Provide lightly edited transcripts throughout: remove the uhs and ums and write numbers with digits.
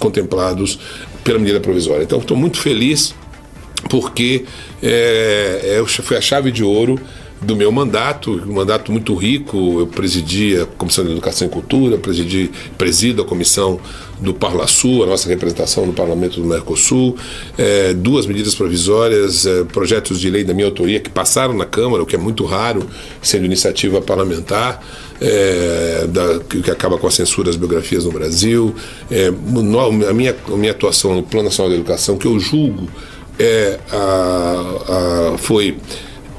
contemplados pela medida provisória. Então, estou muito feliz porque foi a chave de ouro do meu mandato, um mandato muito rico. Eu presidi a Comissão de Educação e Cultura, presido a Comissão do Parlasul, a nossa representação no Parlamento do Mercosul, 2 medidas provisórias, projetos de lei da minha autoria que passaram na Câmara, o que é muito raro, sendo iniciativa parlamentar, que acaba com a censura das biografias no Brasil. A minha atuação no Plano Nacional de Educação, que eu julgo foi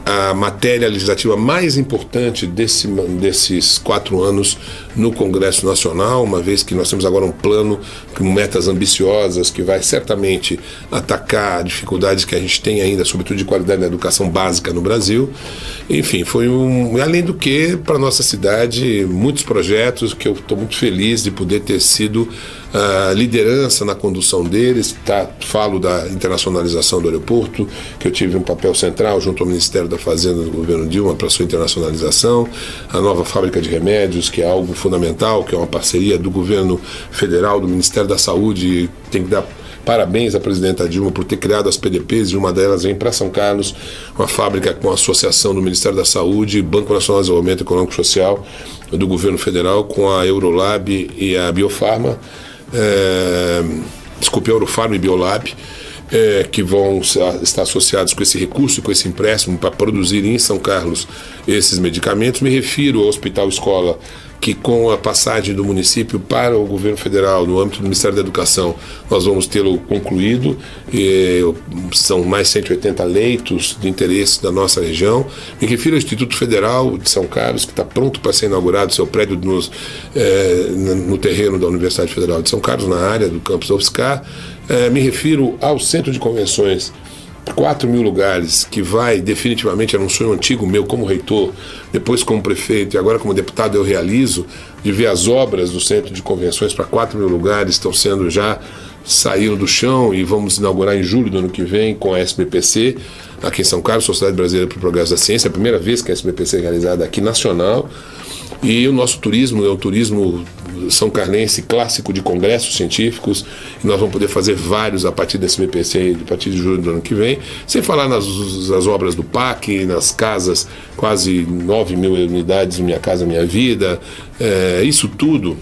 a matéria legislativa mais importante desses 4 anos no Congresso Nacional, uma vez que nós temos agora um plano com metas ambiciosas que vai certamente atacar dificuldades que a gente tem ainda, sobretudo de qualidade da educação básica no Brasil. Enfim, além do que, para a nossa cidade, muitos projetos que eu estou muito feliz de poder ter sido a liderança na condução deles. Falo da internacionalização do aeroporto, que eu tive um papel central junto ao Ministério da Fazenda do governo Dilma para sua internacionalização, a nova fábrica de remédios, que é algo fundamental, que é uma parceria do governo federal, do Ministério da Saúde. Tem que dar parabéns à presidenta Dilma por ter criado as PDPs, e uma delas vem para São Carlos, uma fábrica com a associação do Ministério da Saúde, Banco Nacional de Desenvolvimento Econômico e Social do governo federal, com a Eurolab e a Biofarma, a Eurofarma e Biolab, que vão estar associados com esse recurso, com esse empréstimo para produzir em São Carlos esses medicamentos. Me refiro ao Hospital Escola, que com a passagem do município para o governo federal, no âmbito do Ministério da Educação, nós vamos tê-lo concluído. São mais 180 leitos de interesse da nossa região. Me refiro ao Instituto Federal de São Carlos, que está pronto para ser inaugurado, seu prédio no terreno da Universidade Federal de São Carlos, na área do campus da UFSCar. Me refiro ao Centro de Convenções, 4.000 lugares, que vai definitivamente, era um sonho antigo meu como reitor, depois como prefeito e agora como deputado eu realizo, de ver as obras do Centro de Convenções para 4.000 lugares, saíram do chão, e vamos inaugurar em julho do ano que vem com a SBPC, aqui em São Carlos, Sociedade Brasileira para o Progresso da Ciência, a primeira vez que a SBPC é realizada aqui nacional. E o nosso turismo é um turismo são-carlense clássico de congressos científicos, e nós vamos poder fazer vários a partir desse BPC, a partir de julho do ano que vem, sem falar nas obras do PAC, nas casas, quase 9.000 unidades, Minha Casa Minha Vida. Isso tudo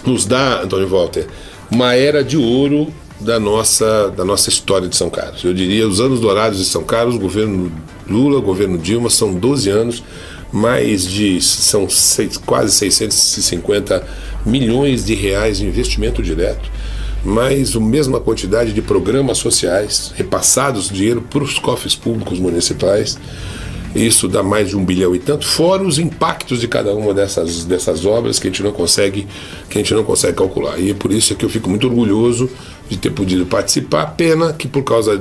nos dá, Antônio Walter, uma era de ouro da nossa história de São Carlos. Eu diria, os anos dourados de São Carlos, governo Lula, governo Dilma, são 12 anos, são quase 650 milhões de reais de investimento direto, mais a mesma quantidade de programas sociais repassados, dinheiro para os cofres públicos municipais. Isso dá mais de 1 bilhão e tanto, fora os impactos de cada uma dessas obras que a gente não consegue calcular. E é por isso que eu fico muito orgulhoso de ter podido participar. Pena que, por causa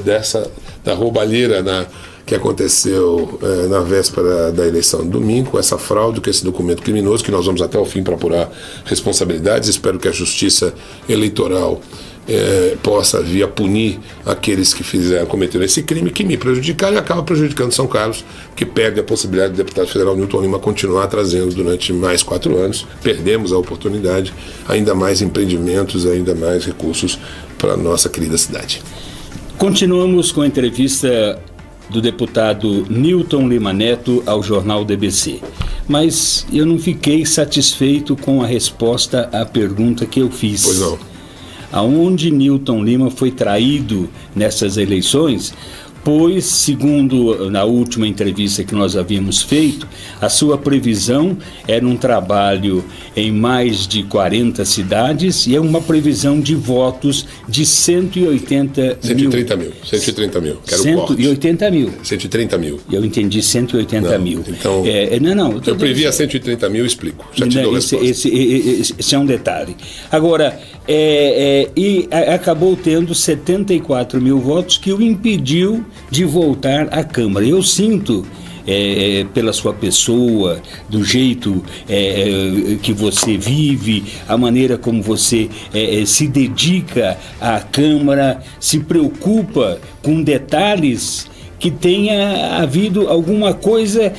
da roubalheira que aconteceu na véspera da eleição de domingo, com essa fraude, com esse documento criminoso, que nós vamos até o fim para apurar responsabilidades. Espero que a Justiça Eleitoral possa vir a punir aqueles que cometeram esse crime, que me prejudicaram e acaba prejudicando São Carlos, que perde a possibilidade do deputado federal Newton Lima continuar trazendo durante mais 4 anos. Perdemos a oportunidade, ainda mais empreendimentos, ainda mais recursos para a nossa querida cidade. Continuamos com a entrevista do deputado Newton Lima Neto ao jornal DBC. Mas eu não fiquei satisfeito com a resposta à pergunta que eu fiz. Pois não. Aonde Newton Lima foi traído nessas eleições? Pois, segundo na última entrevista que nós havíamos feito, a sua previsão era um trabalho em mais de 40 cidades e é uma previsão de votos de 180 mil. 130 mil. Quero 180 mil. 130 mil. Eu entendi 180 mil. Então, eu previa 130 mil, explico. Já te dou a resposta. Esse é um detalhe. Agora, acabou tendo 74 mil votos que o impediu de voltar à Câmara. Eu sinto, pela sua pessoa, do jeito que você vive, a maneira como você se dedica à Câmara, se preocupa com detalhes, que tenha havido alguma coisa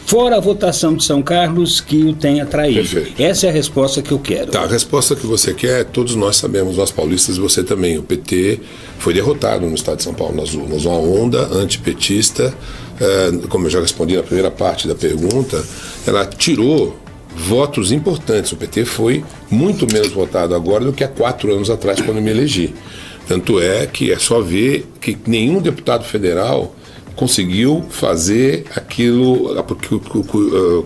fora a votação de São Carlos, que o tenha traído. Perfeito. Essa é a resposta que eu quero. Tá, a resposta que você quer, todos nós sabemos, nós paulistas e você também. O PT foi derrotado no estado de São Paulo. Nós uma onda antipetista, como eu já respondi na primeira parte da pergunta, ela tirou votos importantes. O PT foi muito menos votado agora do que há 4 anos atrás, quando me elegi. Tanto é que é só ver que nenhum deputado federal conseguiu fazer aquilo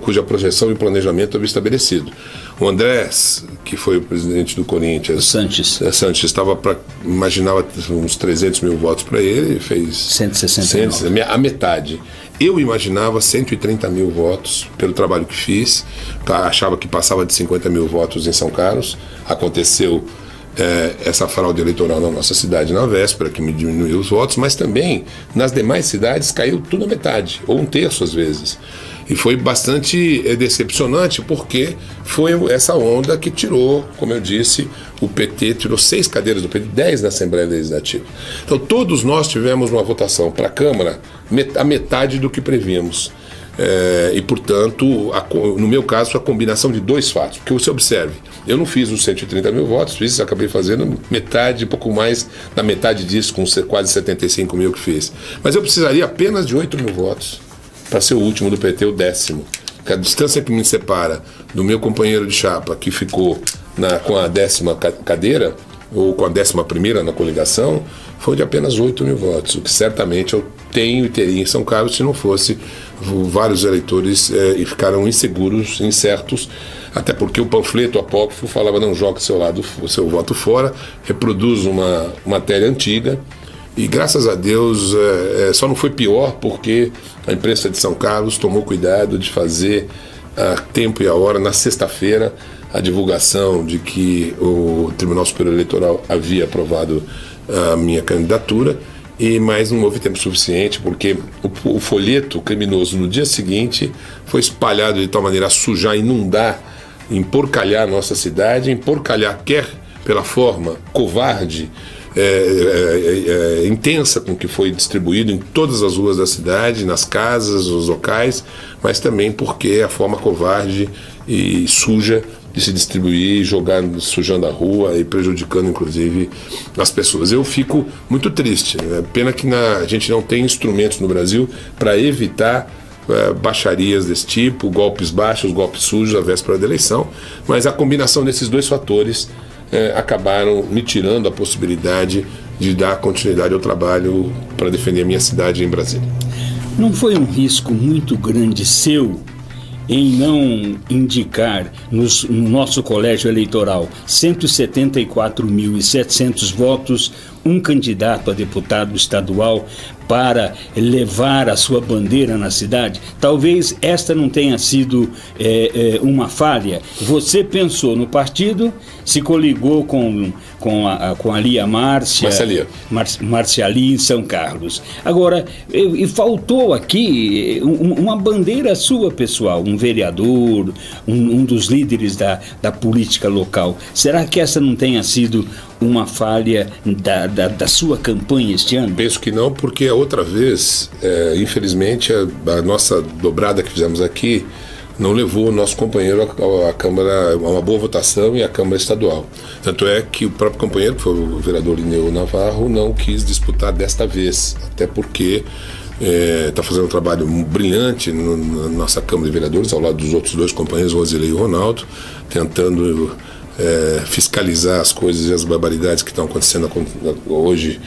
cuja projeção e planejamento havia estabelecido. O Andrés, que foi o presidente do Corinthians, Sanches imaginava uns 300 mil votos para ele, fez 169. A metade. Eu imaginava 130 mil votos pelo trabalho que fiz, achava que passava de 50 mil votos em São Carlos. Aconteceu essa fraude eleitoral na nossa cidade na véspera, que me diminuiu os votos, mas também nas demais cidades caiu tudo a metade, ou 1/3 às vezes. E foi bastante decepcionante, porque foi essa onda que tirou, como eu disse, o PT tirou 6 cadeiras do PT, 10 na Assembleia Legislativa. Então todos nós tivemos uma votação para a Câmara a metade do que prevíamos. E, portanto, no meu caso, a combinação de 2 fatos. Porque você observe, eu não fiz os 130 mil votos, acabei fazendo metade, pouco mais da metade disso, com quase 75 mil que fiz. Mas eu precisaria apenas de 8 mil votos para ser o último do PT, o 10º. A distância que me separa do meu companheiro de chapa, que ficou com a 10ª cadeira, ou com a 11ª na coligação, foi de apenas 8 mil votos, o que certamente eu tenho e teria em São Carlos se não fosse vários eleitores e ficaram inseguros, incertos, até porque o panfleto apócrifo falava: não jogue o seu voto fora, reproduz uma matéria antiga. E graças a Deus só não foi pior porque a imprensa de São Carlos tomou cuidado de fazer a tempo e a hora, na sexta-feira, a divulgação de que o Tribunal Superior Eleitoral havia aprovado a minha candidatura, mas não houve tempo suficiente, porque o folheto criminoso no dia seguinte foi espalhado de tal maneira a sujar, inundar, emporcalhar a nossa cidade, emporcalhar quer pela forma covarde, intensa com que foi distribuído em todas as ruas da cidade, nas casas, nos locais, mas também porque a forma covarde e suja de se distribuir, sujando a rua e prejudicando inclusive as pessoas. Eu fico muito triste, pena que a gente não tem instrumentos no Brasil para evitar baixarias desse tipo, golpes baixos, golpes sujos à véspera da eleição, mas a combinação desses 2 fatores acabaram me tirando a possibilidade de dar continuidade ao trabalho para defender a minha cidade em Brasília. Não foi um risco muito grande seu em não indicar no nosso colégio eleitoral 174.700 votos, um candidato a deputado estadual para levar a sua bandeira na cidade? Talvez esta não tenha sido uma falha. Você pensou no partido, se coligou com a Lia Marciali em São Carlos. Agora, e faltou aqui uma bandeira sua pessoal, um vereador, um dos líderes da política local. Será que essa não tenha sido uma falha da sua campanha este ano? Penso que não, porque a outra vez, infelizmente, a nossa dobrada que fizemos aqui não levou o nosso companheiro à Câmara a uma boa votação e à Câmara Estadual. Tanto é que o próprio companheiro, que foi o vereador Lineu Navarro, não quis disputar desta vez, até porque está fazendo um trabalho brilhante na nossa Câmara de Vereadores, ao lado dos outros 2 companheiros, Rosilei e Ronaldo, tentando fiscalizar as coisas e as barbaridades que estão acontecendo hoje,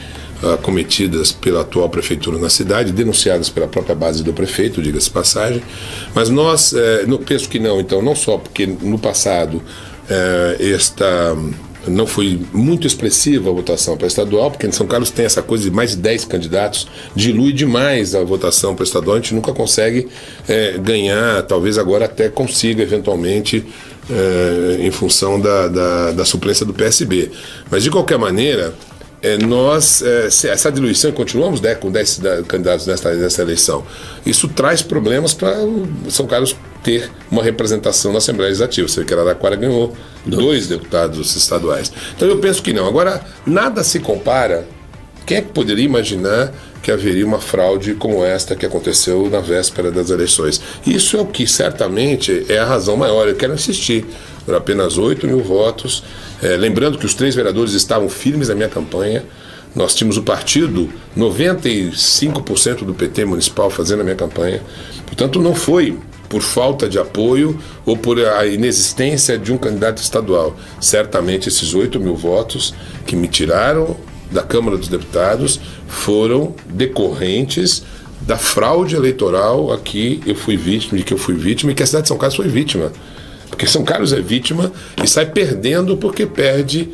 cometidas pela atual prefeitura na cidade, denunciadas pela própria base do prefeito, diga-se passagem. Mas nós, não penso que não, então, não só porque no passado não foi muito expressiva a votação para estadual, porque em São Carlos tem essa coisa de mais de 10 candidatos, dilui demais a votação para estadual, a gente nunca consegue ganhar, talvez agora até consiga eventualmente, em função da suplência do PSB. Mas de qualquer maneira, essa diluição, continuamos com 10 candidatos nessa eleição, isso traz problemas para São Carlos ter uma representação na Assembleia Legislativa. Você vê que Araraquara ganhou 2 deputados estaduais. Então eu penso que não. Agora, nada se compara Quem é que poderia imaginar que haveria uma fraude como esta que aconteceu na véspera das eleições? Isso é o que certamente é a razão maior. Eu quero insistir, foram apenas 8 mil votos, lembrando que os 3 vereadores estavam firmes na minha campanha. Nós tínhamos o partido, 95% do PT municipal fazendo a minha campanha. Portanto, não foi por falta de apoio ou por a inexistência de um candidato estadual. Certamente esses 8 mil votos que me tiraram da Câmara dos Deputados foram decorrentes da fraude eleitoral a que eu fui vítima, e que a cidade de São Carlos foi vítima. Porque São Carlos é vítima e sai perdendo porque perde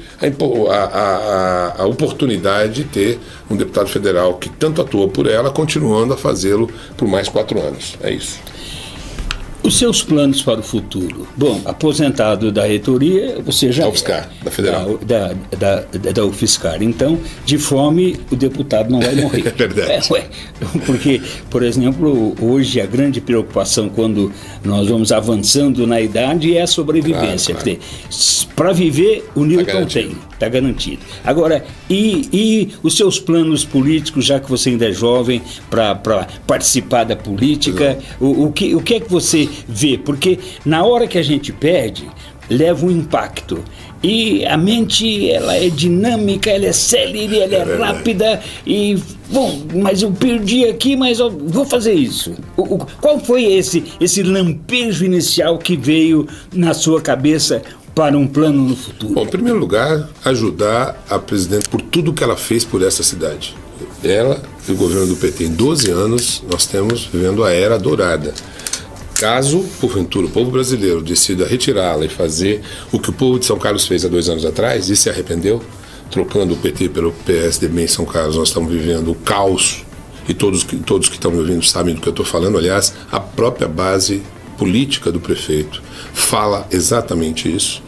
a oportunidade de ter um deputado federal que tanto atuou por ela, continuando a fazê-lo por mais 4 anos. É isso. Os seus planos para o futuro? Bom, aposentado da reitoria, você já... Da UFSCar, da Federal. Da UFSCar. Então, de fome, o deputado não vai morrer. É verdade. Porque, por exemplo, hoje a grande preocupação quando nós vamos avançando na idade é a sobrevivência. Claro. Para viver, o Newton tem, está garantido. Agora, e os seus planos políticos, já que você ainda é jovem, para participar da política, o que é que você vê? Porque na hora que a gente perde, leva um impacto. E a mente, ela é dinâmica, ela é célere, ela é rápida. E, bom, mas eu perdi aqui, mas eu vou fazer isso. Qual foi esse lampejo inicial que veio na sua cabeça para um plano no futuro? Bom, em primeiro lugar, ajudar a presidente por tudo que ela fez por essa cidade. Ela e o governo do PT, em 12 anos, nós estamos vivendo a era dourada. Caso, porventura, o povo brasileiro decida retirá-la e fazer o que o povo de São Carlos fez há 2 anos atrás e se arrependeu, trocando o PT pelo PSDB em São Carlos, nós estamos vivendo o caos, e todos que estão me ouvindo sabem do que eu estou falando. Aliás, a própria base política do prefeito fala exatamente isso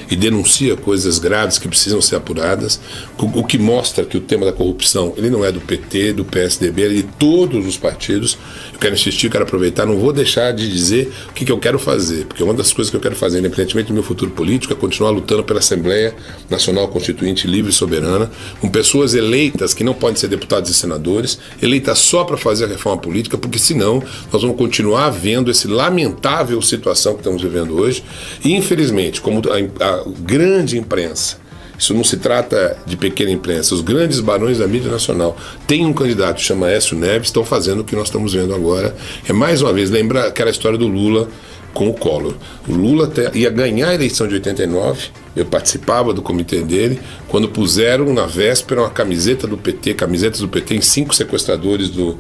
e denuncia coisas graves que precisam ser apuradas, o que mostra que o tema da corrupção, ele não é do PT, do PSDB, ele é de todos os partidos. Eu quero insistir, quero aproveitar, não vou deixar de dizer o que eu quero fazer, porque uma das coisas que eu quero fazer, independentemente do meu futuro político, é continuar lutando pela Assembleia Nacional Constituinte livre e soberana, com pessoas eleitas que não podem ser deputados e senadores, eleitas só para fazer a reforma política, porque senão nós vamos continuar vendo essa lamentável situação que estamos vivendo hoje. E infelizmente, como a grande imprensa, isso não se trata de pequena imprensa, os grandes barões da mídia nacional têm um candidato, chama Aécio Neves, estão fazendo o que nós estamos vendo agora. É mais uma vez, lembra aquela história do Lula com o Collor. O Lula ia ganhar a eleição de 89, eu participava do comitê dele, quando puseram na véspera uma camisetas do PT em 5 sequestradores do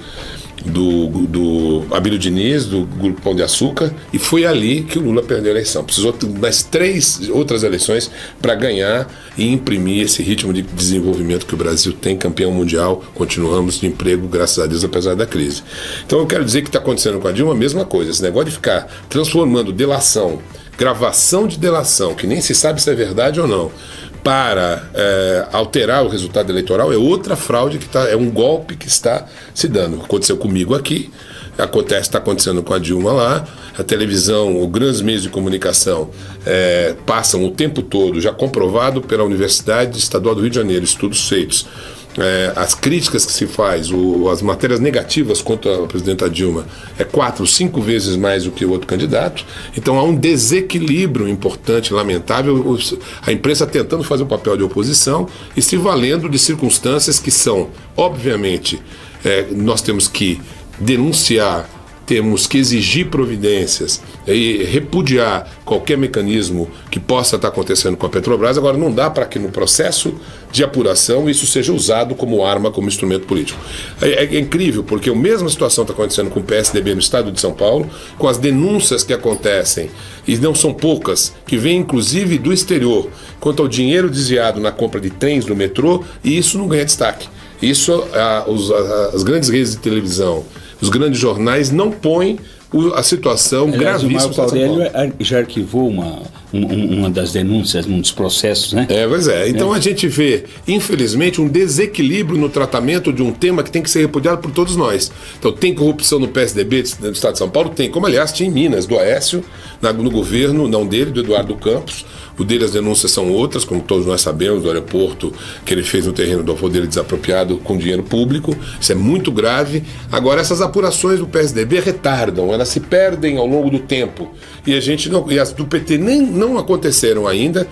Abílio Diniz, do Grupo Pão de Açúcar, e foi ali que o Lula perdeu a eleição. Precisou de mais 3 outras eleições para ganhar e imprimir esse ritmo de desenvolvimento que o Brasil tem, campeão mundial, continuamos de emprego, graças a Deus, apesar da crise. Então eu quero dizer que está acontecendo com a Dilma a mesma coisa, esse negócio de ficar transformando delação, gravação de delação, que nem se sabe se é verdade ou não, para alterar o resultado eleitoral, é outra fraude é um golpe que está se dando. Aconteceu comigo aqui, está acontecendo com a Dilma lá. A televisão, os grandes meios de comunicação passam o tempo todo, já comprovado pela Universidade Estadual do Rio de Janeiro, estudos feitos, as críticas que se faz, as matérias negativas contra a presidenta Dilma é 4, 5 vezes mais do que o outro candidato. Então há um desequilíbrio importante, lamentável, a imprensa tentando fazer o papel de oposição e se valendo de circunstâncias que são, obviamente, nós temos que denunciar, temos que exigir providências e repudiar qualquer mecanismo que possa estar acontecendo com a Petrobras. Agora, não dá para que no processo de apuração isso seja usado como arma, como instrumento político. É incrível, porque a mesma situação está acontecendo com o PSDB no estado de São Paulo, com as denúncias que acontecem, e não são poucas, que vêm inclusive do exterior, quanto ao dinheiro desviado na compra de trens do metrô, e isso não ganha destaque. Isso, as grandes redes de televisão, os grandes jornais não põem a situação gravíssima. O Marco Aurélio já arquivou uma das denúncias, um dos processos, né? Pois é. Então a gente vê, infelizmente, um desequilíbrio no tratamento de um tema que tem que ser repudiado por todos nós. Então tem corrupção no PSDB do Estado de São Paulo? Tem, como aliás tinha em Minas, do Aécio, no governo, não dele, do Eduardo Campos. O dele, as denúncias são outras, como todos nós sabemos, do aeroporto que ele fez no terreno do avô dele desapropriado com dinheiro público. Isso é muito grave. Agora, essas apurações do PSDB retardam, elas se perdem ao longo do tempo. E a gente não, e as do PT nem não aconteceram ainda.